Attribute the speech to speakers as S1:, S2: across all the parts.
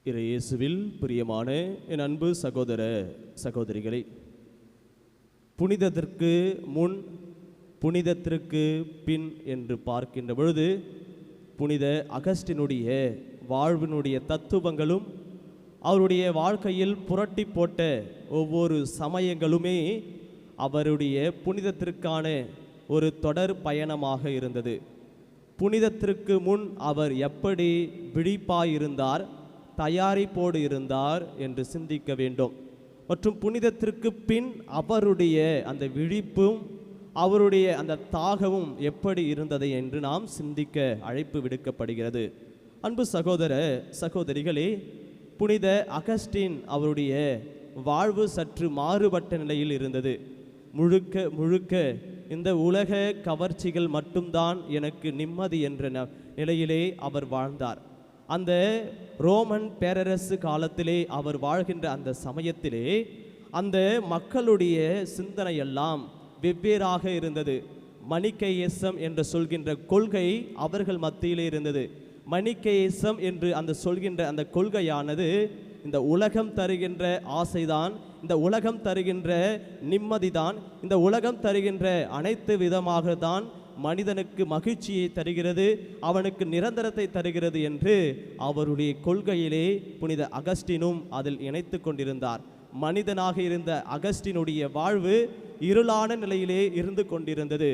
S1: இயேசுவில் பிரியமான என் அன்பு சகோதர சகோதரிகளே, புனிதத்திற்கு முன் புனிதத்திற்கு பின் என்று பார்க்கின்ற பொழுது புனித அகஸ்டினுடைய வாழ்வினுடைய தத்துவங்களும் அவருடைய வாழ்க்கையில் புரட்டி போட்ட ஒவ்வொரு சமயங்களுமே அவருடைய புனிதத்திற்கான ஒரு தொடர் பயணமாக இருந்தது. புனிதத்திற்கு முன் அவர் எப்படி விழிப்பாயிருந்தார், தயாரிப்போடு இருந்தார் என்று சிந்திக்க வேண்டும். மற்றும் புனிதத்திற்கு பின் அவருடைய அந்த விழிப்பும் அவருடைய அந்த தாகமும் எப்படி இருந்தது என்று நாம் சிந்திக்க அழைப்பு விடுக்கப்படுகிறது. அன்பு சகோதர சகோதரிகளே, புனித அகஸ்டின் அவருடைய வாழ்வு சற்று மாறுபட்ட நிலையில் இருந்தது. முழுக்க இந்த உலக கவர்ச்சிகள் மட்டும்தான் எனக்கு நிம்மதி என்ற நிலையிலே அவர் வாழ்ந்தார். அந்த ரோமன் பேரரசு காலத்திலே அவர் வாழ்கின்ற அந்த சமயத்திலே அந்த மக்களுடைய சிந்தனையெல்லாம் வெவ்வேறாக இருந்தது. மனிக்கேயிசம் என்று சொல்கின்ற கொள்கை அவர்கள் மத்தியிலே இருந்தது. மனிக்கேயிசம் என்று அந்த சொல்கின்ற அந்த கொள்கையானது இந்த உலகம் தருகின்ற ஆசைதான், இந்த உலகம் தருகின்ற நிம்மதிதான், இந்த உலகம் தருகின்ற அனைத்து விதமாக தான் மனிதனுக்கு மகிழ்ச்சியை தருகிறது, அவனுக்கு நிரந்தரத்தை தருகிறது என்று அவருடைய கொள்கையிலே புனித அகஸ்டினும் அதில் இணைத்து கொண்டிருந்தார். மனிதனாக இருந்த அகஸ்டினுடைய வாழ்வு இருளான நிலையிலே இருந்து கொண்டிருந்தது.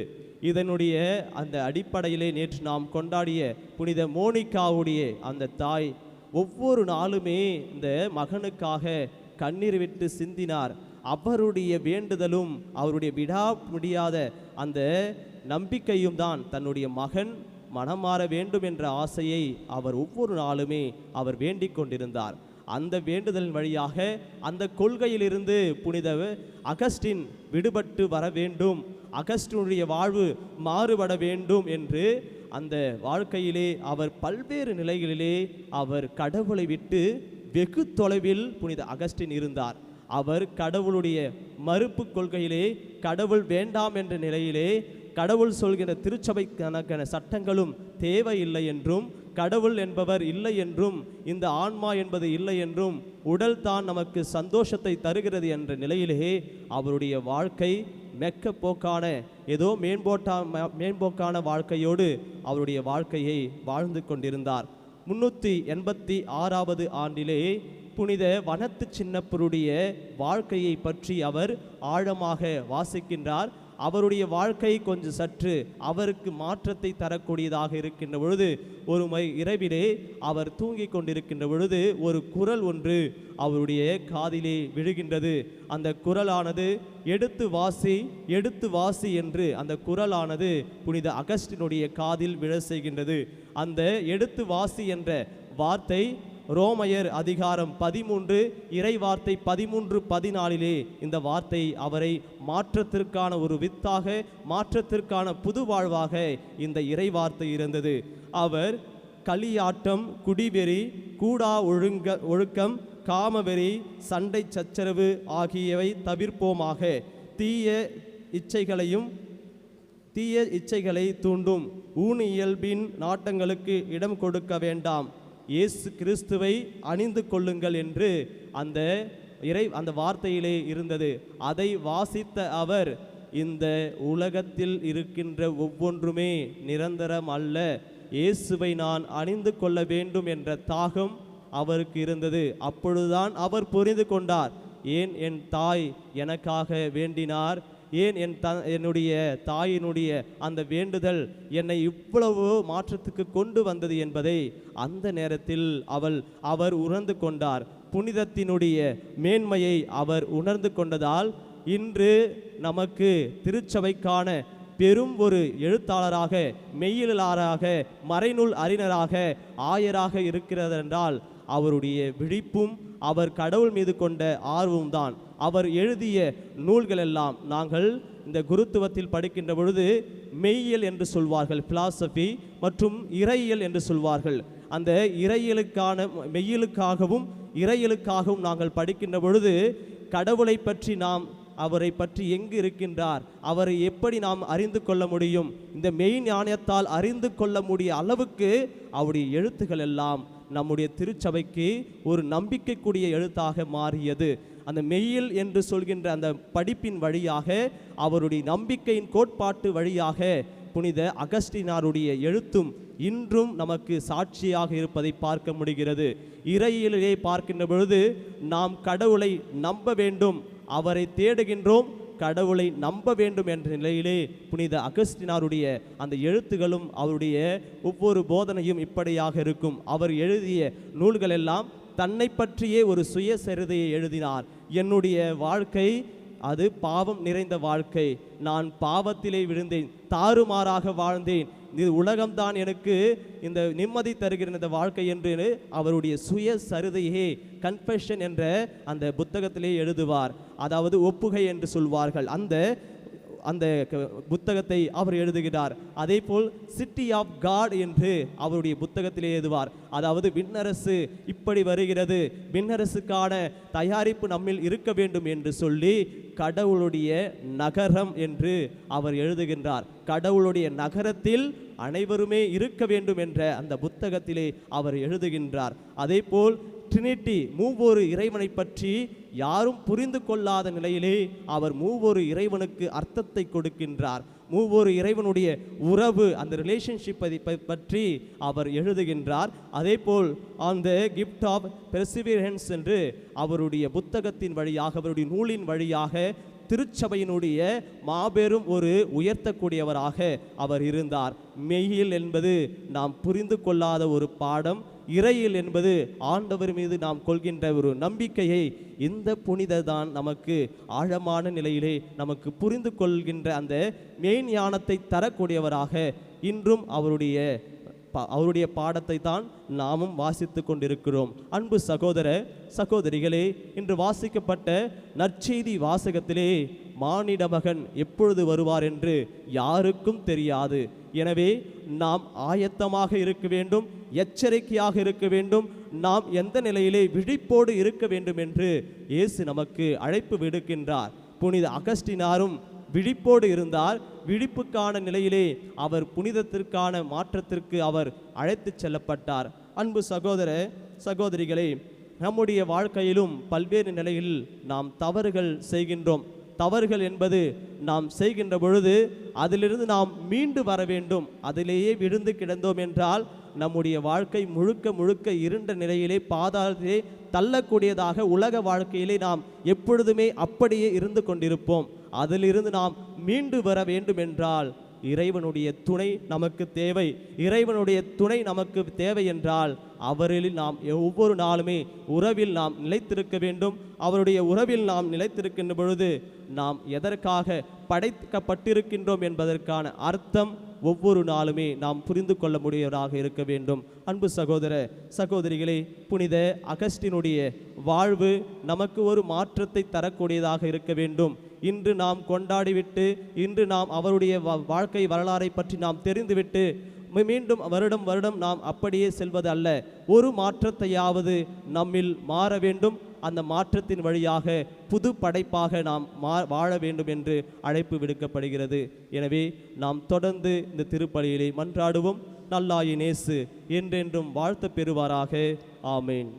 S1: இதனுடைய அந்த அடிப்படையிலே நேற்று நாம் கொண்டாடிய புனித மோனிகாவுடைய அந்த தாய் ஒவ்வொரு நாளுமே இந்த மகனுக்காக கண்ணீர் விட்டு சிந்தினார். அவருடைய வேண்டுதலும் அவருடைய விடா முடியாத அந்த நம்பிக்கையும் தான் தன்னுடைய மகன் மனம் மாற வேண்டும் என்ற ஆசையை அவர் ஒவ்வொரு நாளுமே அவர் வேண்டிக் கொண்டிருந்தார். அந்த வேண்டுதலின் வழியாக அந்த கொள்கையிலிருந்து புனித அகஸ்டின் விடுபட்டு வர வேண்டும், அகஸ்டினுடைய வாழ்வு மாறுபட வேண்டும் என்று அந்த வாழ்க்கையிலே அவர் பல்வேறு நிலைகளிலே அவர் கடவுளை விட்டு வெகு தொலைவில் புனித அகஸ்டின் இருந்தார். அவர் கடவுளுடைய மறுப்பு கொள்கையிலே கடவுள் வேண்டாம் என்ற நிலையிலே கடவுள் சொல்கிற திருச்சபை கணக்கான சட்டங்களும் தேவையில்லை என்றும், கடவுள் என்பவர் இல்லை என்றும், இந்த ஆன்மா என்பது இல்லை என்றும், உடல் தான் நமக்கு சந்தோஷத்தை தருகிறது என்ற நிலையிலே அவருடைய வாழ்க்கை மெக்கப்போக்கான ஏதோ மேம்போக்கான வாழ்க்கையோடு அவருடைய வாழ்க்கையை வாழ்ந்து கொண்டிருந்தார். 386வது ஆண்டிலே புனித வனத்து சின்னப்பருடைய வாழ்க்கையை பற்றி அவர் ஆழமாக வாசிக்கின்றார். அவருடைய வாழ்க்கை கொஞ்சம் சற்று அவருக்கு மாற்றத்தை தரக்கூடியதாக இருக்கின்ற பொழுது ஒரு இரவிலே அவர் தூங்கி கொண்டிருக்கின்ற பொழுது ஒரு குரல் ஒன்று அவருடைய காதிலே விழுகின்றது. அந்த குரலானது எடுத்து வாசி என்று அந்த குரலானது புனித அகஸ்டினுடைய காதில் விழ செய்கின்றது. அந்த எடுத்து வாசி என்ற வார்த்தை ரோமையர் அதிகாரம் 13 இறை வார்த்தை 13-14 இந்த வார்த்தை அவரை மாற்றத்திற்கான ஒரு வித்தாக, மாற்றத்திற்கான புது வாழ்வாக இந்த இறை வார்த்தை இருந்தது. அவர் களியாட்டம், குடிவெறி, கூடா ஒழுக்கம், காமவெறி, சண்டை சச்சரவு ஆகியவை தவிர்ப்போமாக. தீய இச்சைகளை தூண்டும் ஊனியல்பின் நாட்டங்களுக்கு இடம் கொடுக்க வேண்டாம், இயேசு கிறிஸ்துவை அணிந்து கொள்ளுங்கள் என்று அந்த வார்த்தையிலே இருந்தது. அதை வாசித்த அவர் இந்த உலகத்தில் இருக்கின்ற ஒவ்வொன்றுமே நிரந்தரம் அல்ல, இயேசுவை நான் அணிந்து கொள்ள வேண்டும் என்ற தாகம் அவருக்கு இருந்தது. அப்பொழுதுதான் அவர் புரிந்து கொண்டார், ஏன் என் தாய் எனக்காக வேண்டினார், ஏன் என்னுடைய தாயினுடைய அந்த வேண்டுதல் என்னை இவ்வளவு மாற்றத்துக்கு கொண்டு வந்தது என்பதை அந்த நேரத்தில் அவர் உணர்ந்து கொண்டார். புனிதத்தினுடைய மேன்மையை அவர் உணர்ந்து கொண்டதால் இன்று நமக்கு திருச்சபைக்கான பெரும் ஒரு எழுத்தாளராக, மெய்யியலாளராக, மறைநூல் அறிஞராக, ஆயராக இருக்கிறது என்றால் அவருடைய விழிப்பும் அவர் கடவுள் மீது கொண்ட ஆர்வம் தான். அவர் எழுதிய நூல்கள் எல்லாம் நாங்கள் இந்த குருத்துவத்தில் படிக்கின்ற பொழுது மெய்யியல் என்று சொல்வார்கள், பிலாசபி, மற்றும் இறையியல் என்று சொல்வார்கள். அந்த மெய்யியலுக்காகவும் இறையியலுக்காகவும் நாங்கள் படிக்கின்ற பொழுது கடவுளை பற்றி நாம் அவரை பற்றி எங்கு இருக்கின்றார், அவரை எப்படி நாம் அறிந்து கொள்ள முடியும், இந்த மெய் ஞானத்தால் அறிந்து கொள்ள முடிய அளவுக்கு அவருடைய எழுத்துக்கள் எல்லாம் நம்முடைய திருச்சபைக்கு ஒரு நம்பிக்கைக்குரிய எழுத்தாக மாறியது. அந்த மெய்யில் என்று சொல்கின்ற அந்த படிப்பின் வழியாக, அவருடைய நம்பிக்கையின் கோட்பாட்டு வழியாக புனித அகஸ்டினாருடைய எழுத்தும் இன்றும் நமக்கு சாட்சியாக இருப்பதை பார்க்க முடிகிறது. இறையிலே பார்க்கின்ற பொழுது நாம் கடவுளை நம்ப வேண்டும், அவரை தேடுகின்றோம், கடவுளை நம்ப வேண்டும் என்ற நிலையிலே புனித அகஸ்டினாருடைய அந்த எழுத்துகளும் அவருடைய ஒவ்வொரு போதனையும் இப்படியாக இருக்கும். அவர் எழுதிய நூல்கள் எல்லாம் தன்னை பற்றியே ஒரு சுயசரிதையை எழுதினார். என்னுடைய வாழ்க்கை அது பாவம் நிறைந்த வாழ்க்கை, நான் பாவத்திலே விழுந்தேன், தாறுமாறாக வாழ்ந்தேன், இது உலகம்தான் எனக்கு இந்த நிம்மதி தருகிற இந்த வாழ்க்கை என்று அவருடைய சுயசரிதையே கன்ஃபெஷன் என்ற அந்த புத்தகத்திலே எழுதுவார். அதாவது ஒப்புகை என்று சொல்வார்கள். அந்த புத்தகத்தை அவர் எழுதுகிறார். அதே போல் சிட்டி ஆஃப் காட் என்று அவருடைய புத்தகத்திலே எழுதுவார். அதாவது விண்ணரசு இப்படி வருகிறது, விண்ணரசுக்கான தயாரிப்பு நம்மில் இருக்க வேண்டும் என்று சொல்லி கடவுளுடைய நகரம் என்று அவர் எழுதுகின்றார். கடவுளுடைய நகரத்தில் அனைவருமே இருக்க வேண்டும் என்ற அந்த புத்தகத்திலே அவர் எழுதுகின்றார். அதே போல் ட்ரினிட்டி, மூவொரு இறைவனை பற்றி யாரும் புரிந்து கொள்ளாத நிலையிலே அவர் மூவொரு இறைவனுக்கு அர்த்தத்தை கொடுக்கின்றார். மூவொரு இறைவனுடைய உறவு, அந்த ரிலேஷன்ஷிப்பை பற்றி அவர் எழுதுகின்றார். அதே போல் அந்த கிஃப்ட் ஆஃப் பெர்சிவியரன்ஸ் என்று அவருடைய புத்தகத்தின் வழியாக, அவருடைய நூலின் வழியாக திருச்சபையினுடைய மாபெரும் ஒரு உயர்த்தக்கூடியவராக அவர் இருந்தார். மெய்யில் என்பது நாம் புரிந்து கொள்ளாத ஒரு பாடம், இறையில் என்பது ஆண்டவர் மீது நாம் கொள்கின்ற ஒரு நம்பிக்கையை இந்த புனிததான் நமக்கு ஆழமான நிலையிலே நமக்கு புரிந்து கொள்கின்ற அந்த மெய்ஞானத்தை தரக்கூடியவராக இன்றும் அவருடைய பாடத்தை தான் நாமும் வாசித்து கொண்டிருக்கிறோம். அன்பு சகோதர சகோதரிகளே, இன்று வாசிக்கப்பட்ட நற்செய்தி வாசகத்திலே மானிட மகன் எப்பொழுது வருவார் என்று யாருக்கும் தெரியாது. எனவே நாம் ஆயத்தமாக இருக்க வேண்டும், எச்சரிக்கையாக இருக்க வேண்டும், நாம் எந்த நிலையிலே விழிப்போடு இருக்க வேண்டும் என்று இயேசு நமக்கு அழைப்பு விடுக்கின்றார். புனித அகஸ்டினாரும் விழிப்போடு இருந்தார். விழிப்புக்கான நிலையிலே அவர் புனிதத்திற்கான மாற்றத்திற்கு அவர் அழைத்து செல்லப்பட்டார். அன்பு சகோதர சகோதரிகளே, நம்முடைய வாழ்க்கையிலும் பல்வேறு நிலையில் நாம் தவறுகள் செய்கின்றோம். தவறுகள் என்பது நாம் செய்கின்ற பொழுது அதிலிருந்து நாம் மீண்டு வர வேண்டும். அதிலேயே விழுந்து கிடந்தோம் என்றால் நம்முடைய வாழ்க்கை முழுக்க முழுக்க இருண்ட நிலையிலே பாதாளத்திலே தள்ளக்கூடியதாக உலக வாழ்க்கையிலே நாம் எப்பொழுதுமே அப்படியே இருந்து கொண்டிருப்போம். அதிலிருந்து நாம் மீண்டு வர வேண்டும் என்றால் இறைவனுடைய துணை நமக்கு தேவை. இறைவனுடைய துணை நமக்கு தேவை என்றால் அவரில் நாம் ஒவ்வொரு நாளுமே உறவில் நாம் நிலைத்திருக்க வேண்டும். அவருடைய உறவில் நாம் நிலைத்திருக்கின்ற பொழுது நாம் எதற்காக படைக்கப்பட்டிருக்கின்றோம் என்பதற்கான அர்த்தம் ஒவ்வொரு நாளுமே நாம் புரிந்து கொள்ள முடியவராக இருக்க வேண்டும். அன்பு சகோதர சகோதரிகளே, புனித அகஸ்டினுடைய வாழ்வு நமக்கு ஒரு மாற்றத்தை தரக்கூடியதாக இருக்க வேண்டும். இன்று நாம் கொண்டாடிவிட்டு, இன்று நாம் அவருடைய வாழ்க்கை வரலாறை பற்றி நாம் தெரிந்துவிட்டு மீண்டும் வருடம் நாம் அப்படியே செல்வது அல்ல. ஒரு மாற்றத்தையாவது நம்மில் மாற வேண்டும். அந்த மாற்றத்தின் வழியாக புது படைப்பாக நாம் வாழ வேண்டும் என்று அழைப்பு விடுக்கப்படுகிறது. எனவே நாம் தொடர்ந்து இந்த திருப்பலியிலே மன்றாடுவோம். நல்லாயின் இயேசு என்றென்றும் வாழ்த்து பெறுவாராக. ஆமேன்.